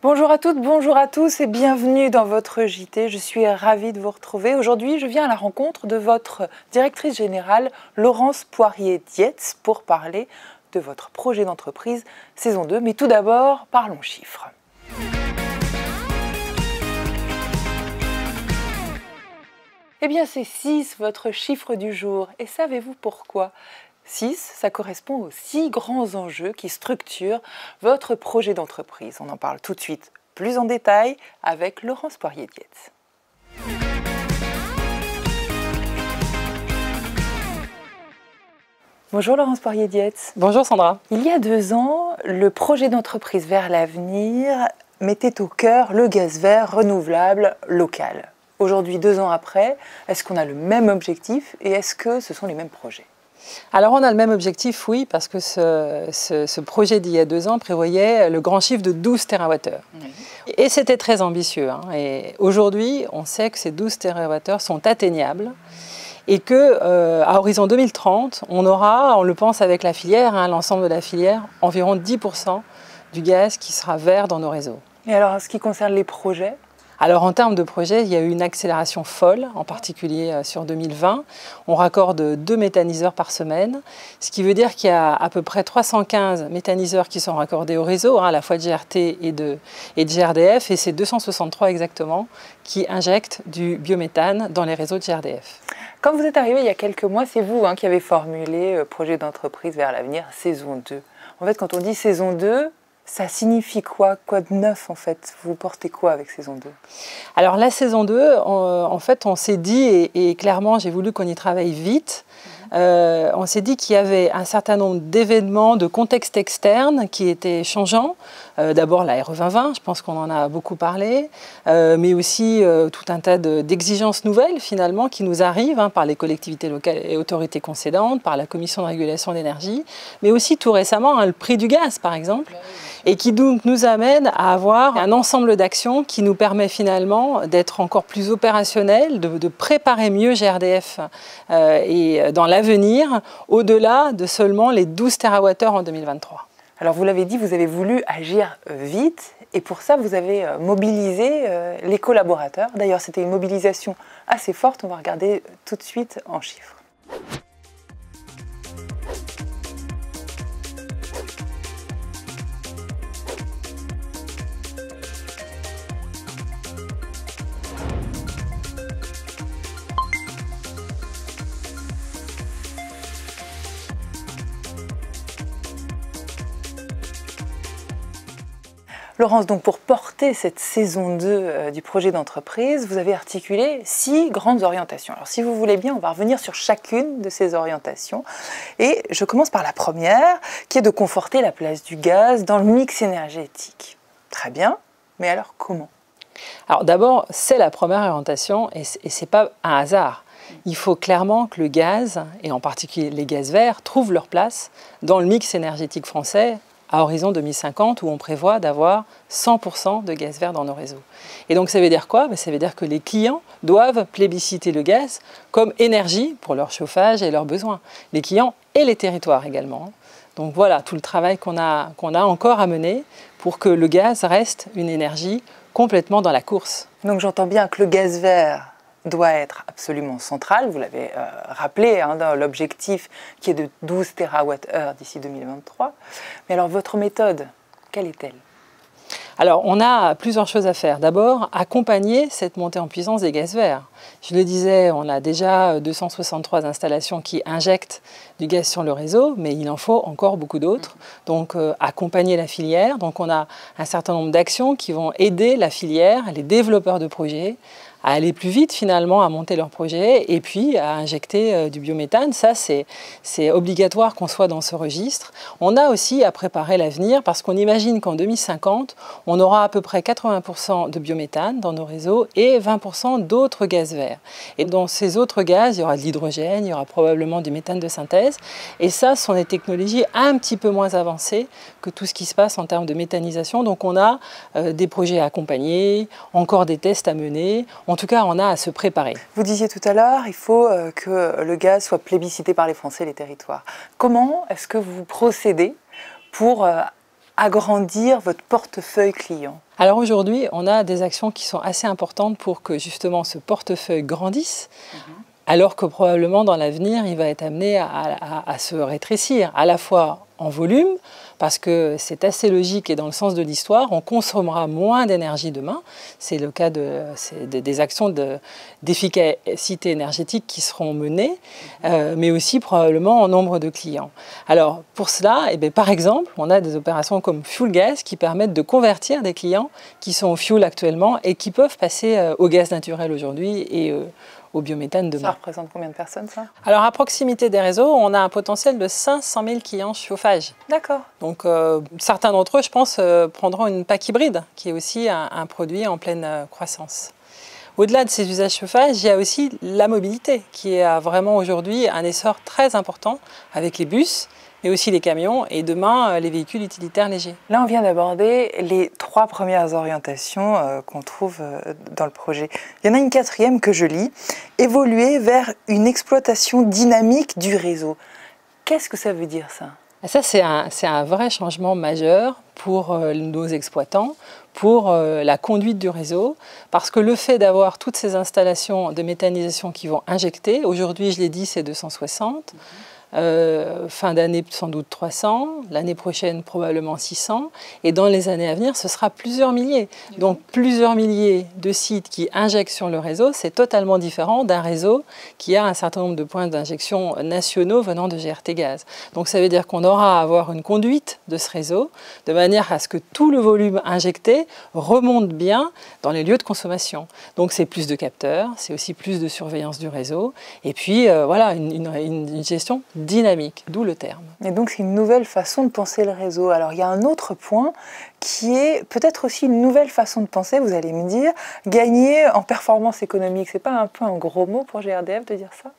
Bonjour à toutes, bonjour à tous et bienvenue dans votre JT. Je suis ravie de vous retrouver. Aujourd'hui, je viens à la rencontre de votre directrice générale, Laurence Poirier-Dietz, pour parler de votre projet d'entreprise saison 2. Mais tout d'abord, parlons chiffres. Eh bien, c'est 6, votre chiffre du jour. Et savez-vous pourquoi ? 6, ça correspond aux 6 grands enjeux qui structurent votre projet d'entreprise. On en parle tout de suite plus en détail avec Laurence Poirier-Dietz. Bonjour Laurence Poirier-Dietz. Bonjour Sandra. Il y a 2 ans, le projet d'entreprise vers l'avenir mettait au cœur le gaz vert renouvelable local. Aujourd'hui, 2 ans après, est-ce qu'on a le même objectif et est-ce que ce sont les mêmes projets ? Alors on a le même objectif, oui, parce que ce projet d'il y a 2 ans prévoyait le grand chiffre de 12 TWh. Oui. Et c'était très ambitieux. Et aujourd'hui, on sait que ces 12 TWh sont atteignables et qu'à horizon 2030, on aura, on le pense avec la filière, l'ensemble de la filière, environ 10% du gaz qui sera vert dans nos réseaux. Et alors, en ce qui concerne les projets ? Alors en termes de projets, il y a eu une accélération folle, en particulier sur 2020. On raccorde 2 méthaniseurs par semaine, ce qui veut dire qu'il y a à peu près 315 méthaniseurs qui sont raccordés au réseau, à la fois de GRT et de GRDF, et c'est 263 exactement qui injectent du biométhane dans les réseaux de GRDF. Quand vous êtes arrivé il y a quelques mois, c'est vous qui avez formulé projet d'entreprise vers l'avenir, saison 2. En fait, quand on dit saison 2, ça signifie quoi? Quoi de neuf en fait? Vous portez quoi avec saison 2? Alors la saison 2, en fait, on s'est dit, et clairement j'ai voulu qu'on y travaille vite, on s'est dit qu'il y avait un certain nombre d'événements, de contextes externes qui étaient changeants. D'abord la RE 2020, je pense qu'on en a beaucoup parlé, mais aussi tout un tas d'exigences nouvelles finalement qui nous arrivent par les collectivités locales et autorités concédantes, par la Commission de régulation de l'énergie, mais aussi tout récemment le prix du gaz par exemple, et qui donc nous amène à avoir un ensemble d'actions qui nous permet finalement d'être encore plus opérationnels, de préparer mieux GRDF et dans l'avenir, au-delà de seulement les 12 TWh en 2023. Alors vous l'avez dit, vous avez voulu agir vite et pour ça vous avez mobilisé les collaborateurs. D'ailleurs c'était une mobilisation assez forte, on va regarder tout de suite en chiffres. Laurence, donc pour porter cette saison 2 du projet d'entreprise, vous avez articulé 6 grandes orientations. Alors si vous voulez bien, on va revenir sur chacune de ces orientations. Et je commence par la première, qui est de conforter la place du gaz dans le mix énergétique. Très bien, mais alors comment ? Alors d'abord, c'est la première orientation et ce n'est pas un hasard. Il faut clairement que le gaz, et en particulier les gaz verts, trouvent leur place dans le mix énergétique français à horizon 2050 où on prévoit d'avoir 100% de gaz vert dans nos réseaux. Et donc ça veut dire quoi ? Ça veut dire que les clients doivent plébisciter le gaz comme énergie pour leur chauffage et leurs besoins. Les clients et les territoires également. Donc voilà tout le travail qu'on a encore à mener pour que le gaz reste une énergie complètement dans la course. Donc j'entends bien que le gaz vert doit être absolument central, vous l'avez rappelé, dans l'objectif qui est de 12 TWh d'ici 2023. Mais alors votre méthode, quelle est-elle ? Alors on a plusieurs choses à faire. D'abord, accompagner cette montée en puissance des gaz verts. Je le disais, on a déjà 263 installations qui injectent du gaz sur le réseau, mais il en faut encore beaucoup d'autres. Donc accompagner la filière. Donc on a un certain nombre d'actions qui vont aider la filière, les développeurs de projets, à aller plus vite finalement, à monter leur projet et puis à injecter du biométhane. Ça, c'est obligatoire qu'on soit dans ce registre. On a aussi à préparer l'avenir parce qu'on imagine qu'en 2050, on aura à peu près 80% de biométhane dans nos réseaux et 20% d'autres gaz verts. Et dans ces autres gaz, il y aura de l'hydrogène, il y aura probablement du méthane de synthèse. Et ça, ce sont des technologies un petit peu moins avancées que tout ce qui se passe en termes de méthanisation. Donc on a des projets à accompagner, encore des tests à mener. En tout cas, on a à se préparer. Vous disiez tout à l'heure, il faut que le gaz soit plébiscité par les Français et les territoires. Comment est-ce que vous procédez pour agrandir votre portefeuille client? Alors aujourd'hui, on a des actions qui sont assez importantes pour que justement ce portefeuille grandisse, alors que probablement dans l'avenir, il va être amené à se rétrécir, à la fois en volume, parce que c'est assez logique et dans le sens de l'histoire, on consommera moins d'énergie demain. C'est le cas des actions d'efficacité énergétique qui seront menées, mais aussi probablement en nombre de clients. Alors pour cela, par exemple, on a des opérations comme Fuel Gas qui permettent de convertir des clients qui sont au fuel actuellement et qui peuvent passer au gaz naturel aujourd'hui et au biométhane demain. Ça représente combien de personnes, ça? Alors, à proximité des réseaux, on a un potentiel de 500 000 clients chauffage. D'accord. Donc, certains d'entre eux, je pense, prendront une PAC hybride, qui est aussi un produit en pleine croissance. Au-delà de ces usages chauffage, il y a aussi la mobilité, qui a vraiment aujourd'hui un essor très important avec les bus, mais aussi les camions et demain les véhicules utilitaires légers. Là, on vient d'aborder les 3 premières orientations qu'on trouve dans le projet. Il y en a une 4e que je lis, évoluer vers une exploitation dynamique du réseau. Qu'est-ce que ça veut dire, ça? Ça, c'est un vrai changement majeur pour nos exploitants, pour la conduite du réseau, parce que le fait d'avoir toutes ces installations de méthanisation qui vont injecter, aujourd'hui, je l'ai dit, c'est 260, fin d'année sans doute 300, l'année prochaine probablement 600, et dans les années à venir ce sera plusieurs milliers. Donc plusieurs milliers de sites qui injectent sur le réseau, c'est totalement différent d'un réseau qui a un certain nombre de points d'injection nationaux venant de GRT Gaz. Donc ça veut dire qu'on aura à avoir une conduite de ce réseau de manière à ce que tout le volume injecté remonte bien dans les lieux de consommation. Donc c'est plus de capteurs, c'est aussi plus de surveillance du réseau, et puis voilà, une gestion dynamique, d'où le terme. Et donc c'est une nouvelle façon de penser le réseau. Alors il y a un autre point qui est peut-être aussi une nouvelle façon de penser, vous allez me dire, gagner en performance économique. C'est pas un peu un gros mot pour GRDF de dire ça?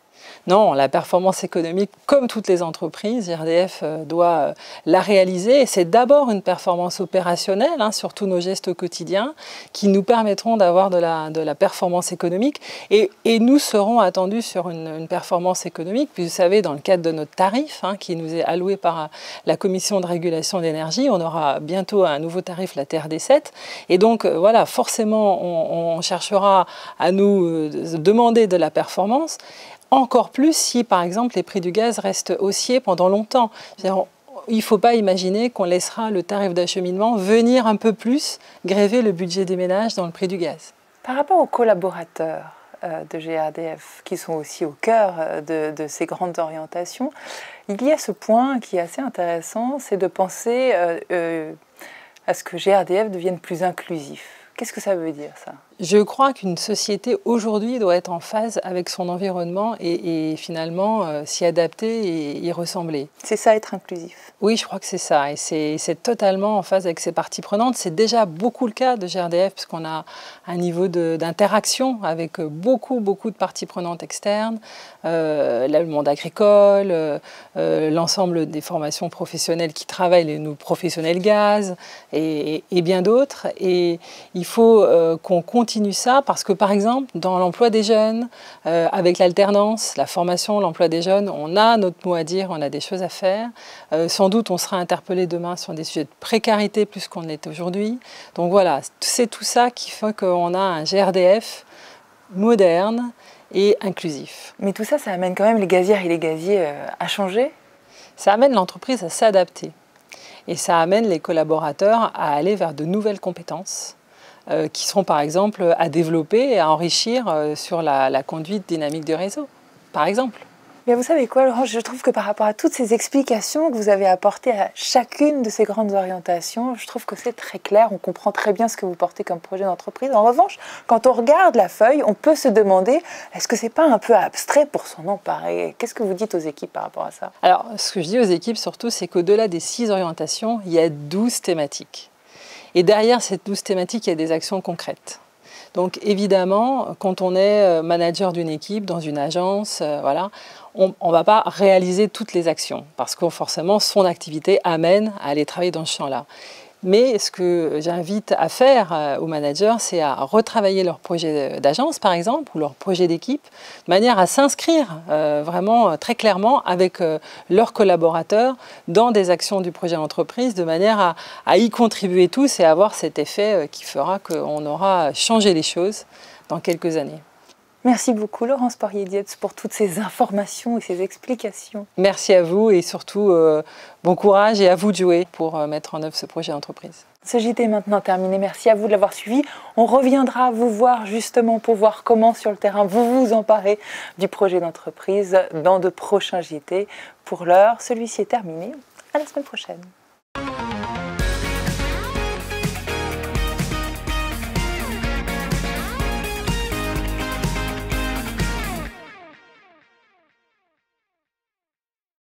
Non, la performance économique, comme toutes les entreprises, GRDF doit la réaliser. Et c'est d'abord une performance opérationnelle, sur tous nos gestes au quotidien, qui nous permettront d'avoir de la performance économique. Et nous serons attendus sur une performance économique. Puis vous savez, dans le cadre de notre tarif, qui nous est alloué par la Commission de régulation de l'énergie, on aura bientôt un nouveau tarif, la TRD7. Et donc, voilà, forcément, on cherchera à nous demander de la performance. Encore plus si, par exemple, les prix du gaz restent haussiers pendant longtemps. Il ne faut pas imaginer qu'on laissera le tarif d'acheminement venir un peu plus gréver le budget des ménages dans le prix du gaz. Par rapport aux collaborateurs de GRDF, qui sont aussi au cœur de ces grandes orientations, il y a ce point qui est assez intéressant, c'est de penser à ce que GRDF devienne plus inclusif. Qu'est-ce que ça veut dire, ça? Je crois qu'une société aujourd'hui doit être en phase avec son environnement et finalement s'y adapter et y ressembler. C'est ça, être inclusif? Oui, je crois que c'est ça. Et c'est totalement en phase avec ses parties prenantes. C'est déjà beaucoup le cas de GRDF puisqu'on a un niveau d'interaction avec beaucoup de parties prenantes externes, le monde agricole, l'ensemble des formations professionnelles qui travaillent, nos professionnels gaz et bien d'autres. Et il faut qu'on continue ça parce que, par exemple, dans l'emploi des jeunes, avec l'alternance, la formation, l'emploi des jeunes, on a notre mot à dire, on a des choses à faire. Sans doute, on sera interpellé demain sur des sujets de précarité plus qu'on l'est aujourd'hui. Donc voilà, c'est tout ça qui fait qu'on a un GRDF moderne et inclusif. Mais tout ça, ça amène quand même les gazières et les gaziers à changer? Ça amène l'entreprise à s'adapter. Et ça amène les collaborateurs à aller vers de nouvelles compétences qui seront par exemple à développer et à enrichir sur la conduite dynamique du réseau, par exemple. Mais vous savez quoi, Laurent, je trouve que par rapport à toutes ces explications que vous avez apportées à chacune de ces grandes orientations, je trouve que c'est très clair, on comprend très bien ce que vous portez comme projet d'entreprise. En revanche, quand on regarde la feuille, on peut se demander, est-ce que c'est pas un peu abstrait pour s'en emparer? Qu'est-ce que vous dites aux équipes par rapport à ça? Alors, ce que je dis aux équipes surtout, c'est qu'au-delà des 6 orientations, il y a 12 thématiques. Et derrière ces 12 thématiques, il y a des actions concrètes. Donc évidemment, quand on est manager d'une équipe, dans une agence, voilà, on ne va pas réaliser toutes les actions parce que forcément, son activité amène à aller travailler dans ce champ-là. Mais ce que j'invite à faire aux managers, c'est à retravailler leur projet d'agence, par exemple, ou leur projet d'équipe, de manière à s'inscrire vraiment très clairement avec leurs collaborateurs dans des actions du projet d'entreprise, de manière à y contribuer tous et avoir cet effet qui fera qu'on aura changé les choses dans quelques années. Merci beaucoup Laurence Poirier-Dietz pour toutes ces informations et ces explications. Merci à vous et surtout bon courage et à vous de jouer pour mettre en œuvre ce projet d'entreprise. Ce JT est maintenant terminé. Merci à vous de l'avoir suivi. On reviendra vous voir justement pour voir comment sur le terrain vous vous emparez du projet d'entreprise dans de prochains JT. Pour l'heure, celui-ci est terminé. À la semaine prochaine.